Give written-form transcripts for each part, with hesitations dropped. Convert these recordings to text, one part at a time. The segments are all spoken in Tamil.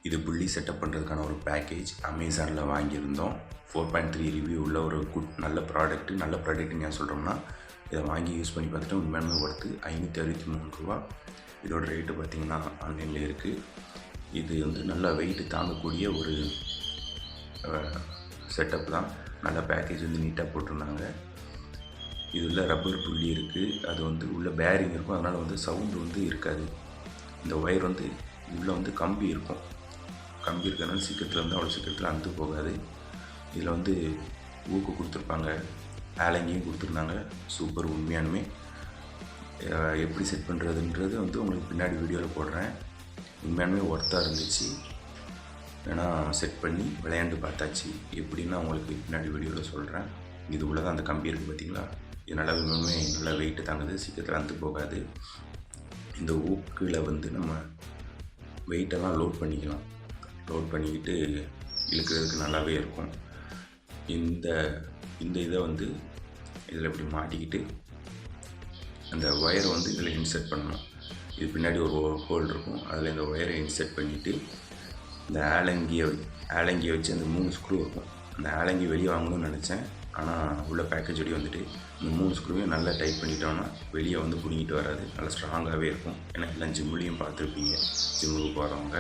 இது புள்ளி செட்டப் பண்ணுறதுக்கான ஒரு பேக்கேஜ் அமேசானில் வாங்கியிருந்தோம். 4.3 ரிவ்யூ உள்ள ஒரு நல்ல ப்ராடக்ட்டுன்னு ஏன் சொல்கிறோம்னா, இதை வாங்கி யூஸ் பண்ணி பார்த்துட்டு உண்மையாலுமே ஒர்த்து. 563 ரூபா. இதோட ரேட்டு பார்த்திங்கன்னா ஆன்லைனில் இருக்குது. இது நல்லா வெயிட் தாங்கக்கூடிய ஒரு செட்டப் தான். நல்ல பேக்கேஜ் நீட்டாக போட்டிருந்தாங்க. இதில் ரப்பர் புள்ளி இருக்குது. அது உள்ள பேரிங் இருக்கும். அதனால் சவுண்டு இருக்காது. இந்த ஒயர் உள்ளே கம்பி இருக்கும். கம்பி இருக்கிறதுனால சீக்கிரத்தில் அவ்வளோ சீக்கிரத்தில் அந்து போகாது. இதில் ஊக்கு கொடுத்துருப்பாங்க, ஆலங்கியும் கொடுத்துருந்தாங்க. சூப்பர். உண்மையானுமே எப்படி செட் பண்ணுறதுன்றது உங்களுக்கு பின்னாடி வீடியோவில் போடுறேன். உண்மையானுமே ஒர்த்தாக இருந்துச்சு. ஏன்னா செட் பண்ணி விளையாண்டு பார்த்தாச்சு. எப்படின்னா உங்களுக்கு பின்னாடி வீடியோவில் சொல்கிறேன். இது உள்ளே தான் அந்த கம்பி இருக்குது பார்த்திங்களா. இது நல்லா வெயிட்டு தாங்குது, சீக்கிரத்தில் அந்து போகாது. இந்த ஊக்கில் நம்ம வெயிட்டெல்லாம் லோட் பண்ணிக்கலாம். லோட் பண்ணிக்கிட்டு இழுக்கிறதுக்கு நல்லாவே இருக்கும். இந்த இதை இதில் இப்படி மாட்டிக்கிட்டு அந்த ஒயரை இதில் இன்சர்ட் பண்ணணும். இது பின்னாடி ஒரு ஹோல் இருக்கும். அதில் இந்த ஒயரை இன்சர்ட் பண்ணிவிட்டு இந்த ஆலங்கியை வச்சு அந்த 3 ஸ்க்ரூ இருக்கும். அந்த ஆலங்கி வெளியே வாங்கணும்னு நினச்சேன். ஆனால் உள்ள பேக்கேஜோடய இந்த 3 ஸ்க்ரூவையும் நல்லா டைட் பண்ணிட்டோன்னா வெளியே பிடிங்கிட்டு வராது. நல்லா ஸ்ட்ராங்காகவே இருக்கும். ஏன்னா எல்லாம் ஜிம்லேயும் பார்த்துருப்பீங்க. ஜிம்முக்கு போகிறவங்க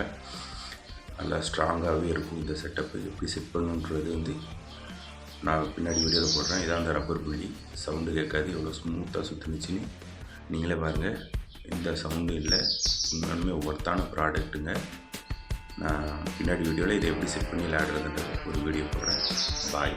நல்லா ஸ்ட்ராங்காகவே இருக்கும். இந்த செட்டப்பு எப்படி செட் பண்ணுன்றது நான் பின்னாடி வீடியோவில் போடுறேன். இதான் அந்த ரப்பர் புள்ளி. சவுண்டு கேட்காது. எவ்வளோ ஸ்மூத்தாக சுற்றுனுச்சின்னு நீங்களே பாருங்கள். எந்த சவுண்டும் இல்லை. உண்மையுமே ஒர்த்தான ப்ராடக்ட்டுங்க. நான் பின்னாடி வீடியோவில் இதை எப்படி செட் பண்ணி விளையாடுறதுன்ற ஒரு வீடியோ போடுறேன். பாய்.